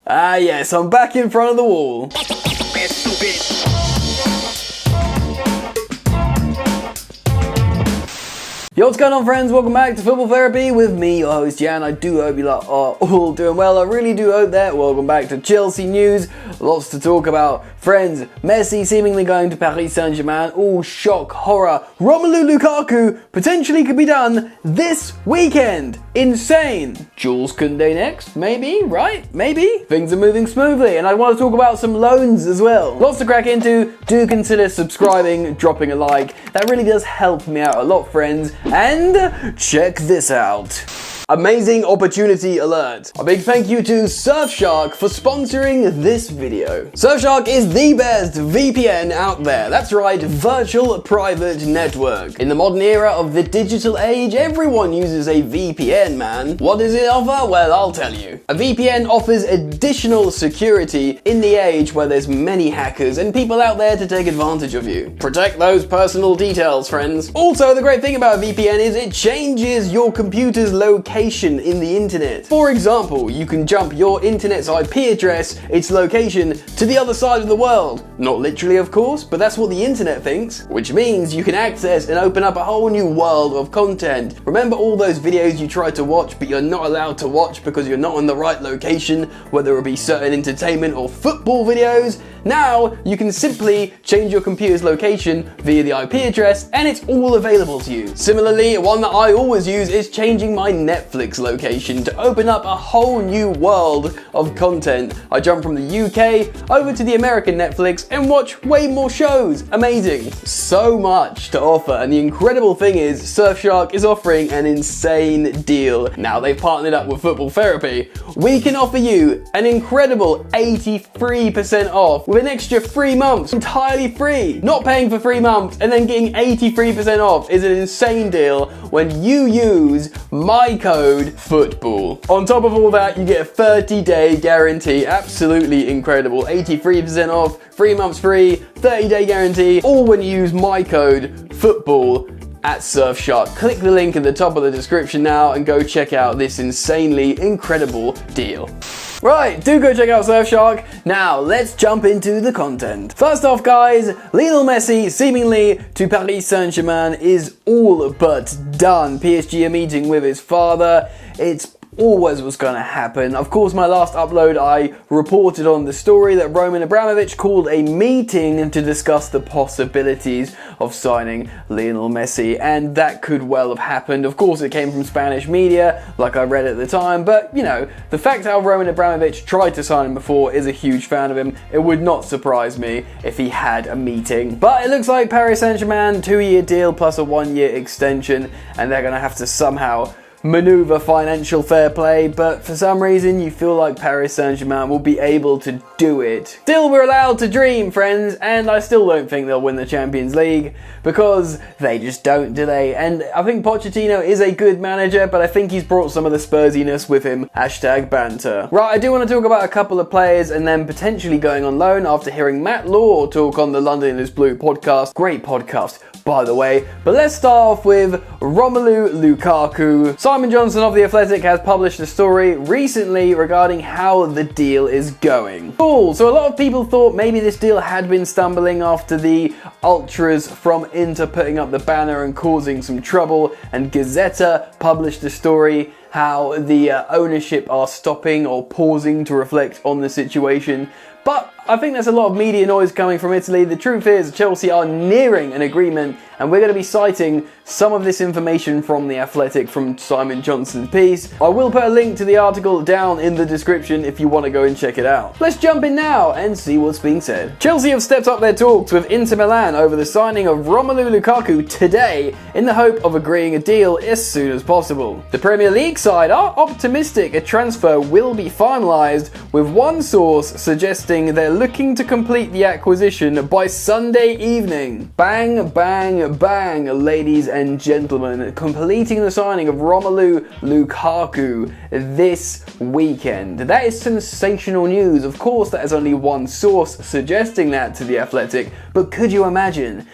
Ah yes, I'm back in front of the wall. Yo, what's going on, friends? Welcome back to Football Therapy with me, your host Jan. I do hope you lot are all doing well. I really do hope that. Welcome back to Chelsea news. Lots to talk about. Friends, Messi seemingly going to Paris Saint-Germain. All shock, horror. Romelu Lukaku potentially could be done this weekend. Insane. Jules Kounde next? Maybe, right? Maybe. Things are moving smoothly, and I want to talk about some loans as well. Lots to crack into. Do consider subscribing, dropping a like. That really does help me out a lot, friends. And check this out. Amazing opportunity alert. A big thank you to Surfshark for sponsoring this video. Surfshark is the best VPN out there. That's right, virtual private network. In the modern era of the digital age, everyone uses a VPN, man. What does it offer? Well, I'll tell you. A VPN offers additional security in the age where there's many hackers and people out there to take advantage of you. Protect those personal details, friends. Also, the great thing about a VPN is it changes your computer's location in the internet. For example, you can jump your internet's IP address, its location, to the other side of the world. Not literally, of course, but that's what the internet thinks, which means you can access and open up a whole new world of content. Remember all those videos you tried to watch but you're not allowed to watch because you're not in the right location, whether it be certain entertainment or football videos? Now you can simply change your computer's location via the IP address and it's all available to you. Similarly, one that I always use is changing my Netflix location to open up a whole new world of content. I jump from the UK over to the American Netflix and watch way more shows. Amazing. So much to offer, and the incredible thing is Surfshark is offering an insane deal. Now they've partnered up with Football Therapy. We can offer you an incredible 83% off with an extra 3 months entirely free. Not paying for 3 months and then getting 83% off is an insane deal when you use my code FOOTBALL. On top of all that, you get a 30-day guarantee. Absolutely incredible. 83% off, 3 months free, 30-day guarantee, all when you use my code FOOTBALL at Surfshark. Click the link at the top of the description now and go check out this insanely incredible deal. Right, do go check out Surfshark. Now, let's jump into the content. First off, guys, Lionel Messi, seemingly to Paris Saint-Germain, is all but done. PSG are meeting with his father. It's always was going to happen. Of course, my last upload, I reported on the story that Roman Abramovich called a meeting to discuss the possibilities of signing Lionel Messi, and that could well have happened. Of course, it came from Spanish media, like I read at the time, but, you know, the fact how Roman Abramovich tried to sign him before is a huge fan of him. It would not surprise me if he had a meeting. But it looks like Paris Saint-Germain, 2-year deal plus a 1-year extension, and they're going to have to somehow maneuver financial fair play, but for some reason you feel like Paris Saint-Germain will be able to do it. Still, we're allowed to dream, friends, and I still don't think they'll win the Champions League because they just don't, do they? And I think Pochettino is a good manager, but I think he's brought some of the Spursiness with him. Hashtag banter. Right, I do want to talk about a couple of players and then potentially going on loan after hearing Matt Law talk on the London is Blue podcast. Great podcast, by the way. But let's start off with Romelu Lukaku. Simon Johnson of The Athletic has published a story recently regarding how the deal is going. Cool, so a lot of people thought maybe this deal had been stumbling after the ultras from Inter putting up the banner and causing some trouble, and Gazzetta published a story how the ownership are stopping or pausing to reflect on the situation. But I think there's a lot of media noise coming from Italy. The truth is, Chelsea are nearing an agreement, and we're going to be citing some of this information from The Athletic from Simon Johnson's piece. I will put a link to the article down in the description if you want to go and check it out. Let's jump in now and see what's being said. Chelsea have stepped up their talks with Inter Milan over the signing of Romelu Lukaku today in the hope of agreeing a deal as soon as possible. The Premier League side are optimistic a transfer will be finalised, with one source suggesting they're looking to complete the acquisition by Sunday evening. Bang, bang, bang, ladies and gentlemen, completing the signing of Romelu Lukaku this weekend. That is sensational news. Of course, that is only one source suggesting that to The Athletic, but could you imagine?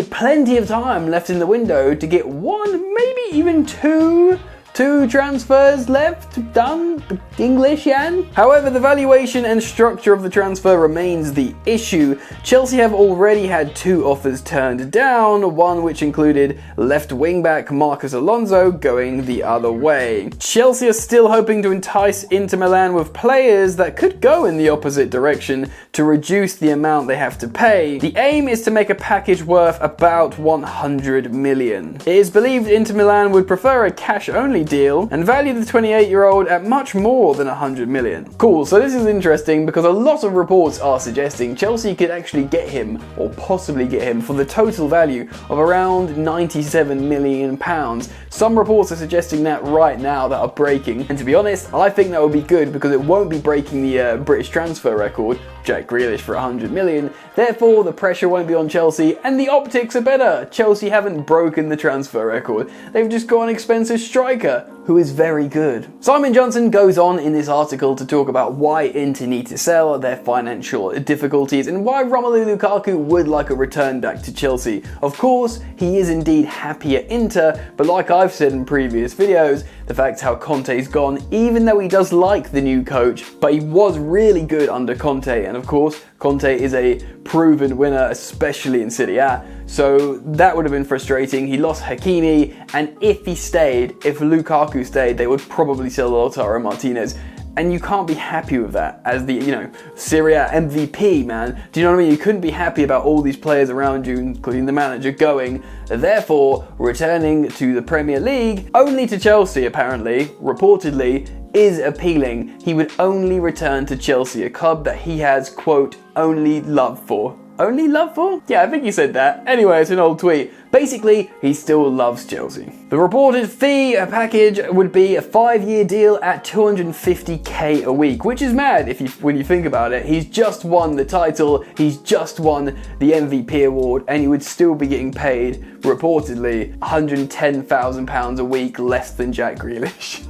Plenty of time left in the window to get one, maybe even two 2 transfers left, done, English, Jan? However, the valuation and structure of the transfer remains the issue. Chelsea have already had 2 offers turned down, one which included left wing-back Marcos Alonso going the other way. Chelsea are still hoping to entice Inter Milan with players that could go in the opposite direction to reduce the amount they have to pay. The aim is to make a package worth about 100 million. It is believed Inter Milan would prefer a cash-only deal and value the 28-year-old at much more than 100 million. Cool, so this is interesting because a lot of reports are suggesting Chelsea could actually get him, or possibly get him, for the total value of around 97 million pounds. Some reports are suggesting that right now that are breaking, and to be honest, I think that would be good because it won't be breaking the British transfer record, Jack Grealish for 100 million, therefore the pressure won't be on Chelsea and the optics are better. Chelsea haven't broken the transfer record, they've just got an expensive striker who is very good. Simon Johnson goes on in this article to talk about why Inter need to sell, their financial difficulties, and why Romelu Lukaku would like a return back to Chelsea. Of course, he is indeed happy at Inter, but like I've said in previous videos, the fact how Conte's gone, even though he does like the new coach, but he was really good under Conte, and of course, Conte is a proven winner, especially in Serie A, so that would have been frustrating. He lost Hakimi, and if Lukaku stayed, they would probably sell Lautaro Martinez. And you can't be happy with that as the, Serie A MVP, man. Do you know what I mean? You couldn't be happy about all these players around you, including the manager, going. Therefore, returning to the Premier League, only to Chelsea, apparently, reportedly, is appealing. He would only return to Chelsea, a club that he has, quote, only love for. Only love for? Yeah, I think he said that. Anyway, it's an old tweet. Basically, he still loves Chelsea. The reported fee package would be a 5-year deal at 250k a week, which is mad when you think about it. He's just won the title, he's just won the MVP award, and he would still be getting paid, reportedly, £110,000 a week less than Jack Grealish.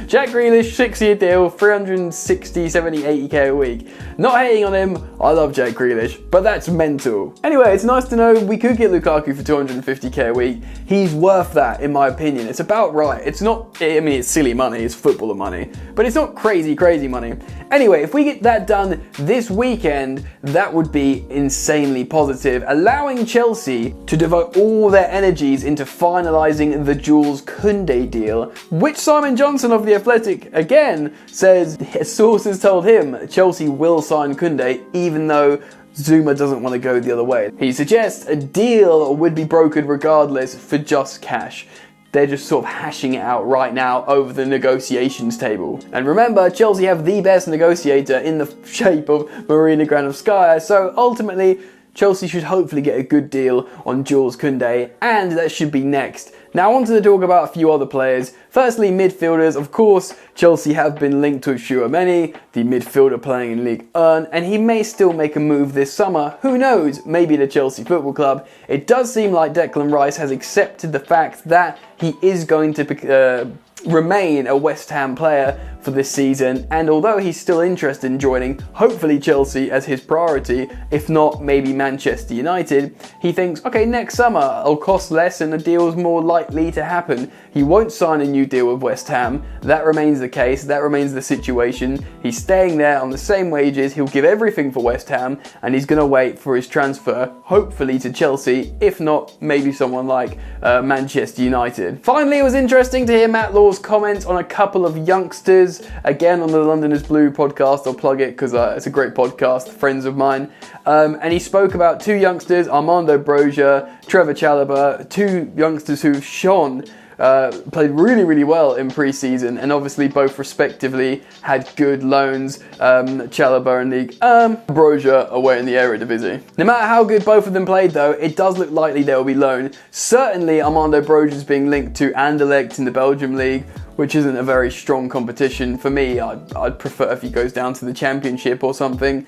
Jack Grealish, 6-year deal, 360, 70, 80k a week. Not hating on him, I love Jack Grealish, but that's mental. Anyway, it's nice to know we could get Lukaku for 250k a week. He's worth that, in my opinion. It's about right. It's not, it's silly money, it's footballer money, but it's not crazy money. Anyway, if we get that done this weekend, that would be insanely positive, allowing Chelsea to devote all their energies into finalising the Jules Kounde deal, which Simon Johnson of The Athletic, again, says sources told him Chelsea will sign Kounde, even though Zuma doesn't want to go the other way. He suggests a deal would be brokered regardless for just cash. They're just sort of hashing it out right now over the negotiations table. And remember, Chelsea have the best negotiator in the shape of Marina Granovskaya, so ultimately, Chelsea should hopefully get a good deal on Jules Kounde, and that should be next. Now I wanted to talk about a few other players. Firstly, midfielders. Of course, Chelsea have been linked to Tchouaméni, the midfielder playing in Ligue 1, and he may still make a move this summer. Who knows? Maybe to Chelsea Football Club. It does seem like Declan Rice has accepted the fact that he is going to remain a West Ham player for this season, and although he's still interested in joining, hopefully Chelsea as his priority, if not maybe Manchester United, he thinks, okay, next summer it'll cost less and the deal's more likely to happen. He won't sign a new deal with West Ham. That remains the case, that remains the situation. He's staying there on the same wages, he'll give everything for West Ham, and he's going to wait for his transfer, hopefully to Chelsea, if not maybe someone like Manchester United. Finally, it was interesting to hear Matt Law's comments on a couple of youngsters. Again, on the Londoners Blue podcast, I'll plug it because it's a great podcast, friends of mine. And he spoke about 2 youngsters, Armando Broja, Trevor Chalobah, 2 youngsters who've shone, played really well in pre-season, and obviously both respectively had good loans. Chalobah in League, Broja away in the Eredivisie. No matter how good both of them played though, it does look likely they'll be loaned. Certainly Armando Broja is being linked to Anderlecht in the Belgium League, which isn't a very strong competition. For me, I'd prefer if he goes down to the Championship or something.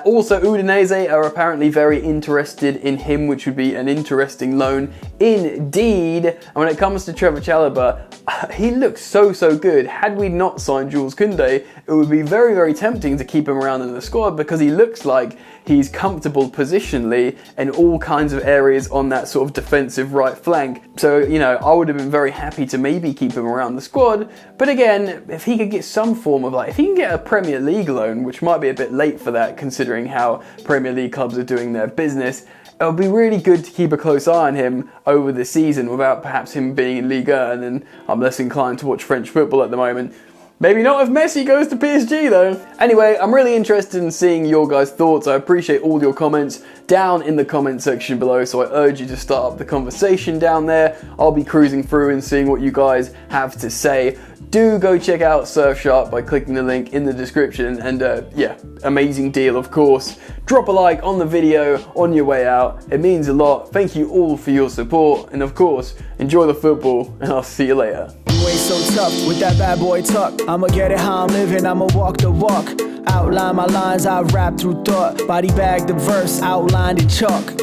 Also, Udinese are apparently very interested in him, which would be an interesting loan indeed. And when it comes to Trevor Chalobah, he looks so good. Had we not signed Jules Kounde, it would be very tempting to keep him around in the squad, because he looks like he's comfortable positionally in all kinds of areas on that sort of defensive right flank. So, you know, I would have been very happy to maybe keep him around the squad. But again, if he could get some form of, like, if he can get a Premier League loan, which might be a bit late for that considering how Premier League clubs are doing their business, it would be really good to keep a close eye on him over the season without perhaps him being in Ligue 1, and I'm less inclined to watch French football at the moment. Maybe not if Messi goes to PSG though. Anyway, I'm really interested in seeing your guys' thoughts. I appreciate all your comments down in the comment section below, so I urge you to start up the conversation down there. I'll be cruising through and seeing what you guys have to say. Do go check out Surfshark by clicking the link in the description, and yeah, amazing deal of course. Drop a like on the video on your way out, it means a lot. Thank you all for your support, and of course, enjoy the football, and I'll see you later. You ain't so tough with that bad boy tuck. I'ma get it how I'm living, I'ma walk the walk. Outline my lines, I rap through thought. Body bag the verse, outlined in chalk.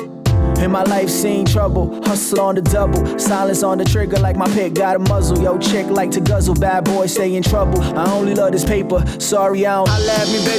In my life seen trouble, hustle on the double. Silence on the trigger like my pick got a muzzle. Yo chick like to guzzle, bad boy stay in trouble. I only love this paper, sorry I don't. I laugh me baby.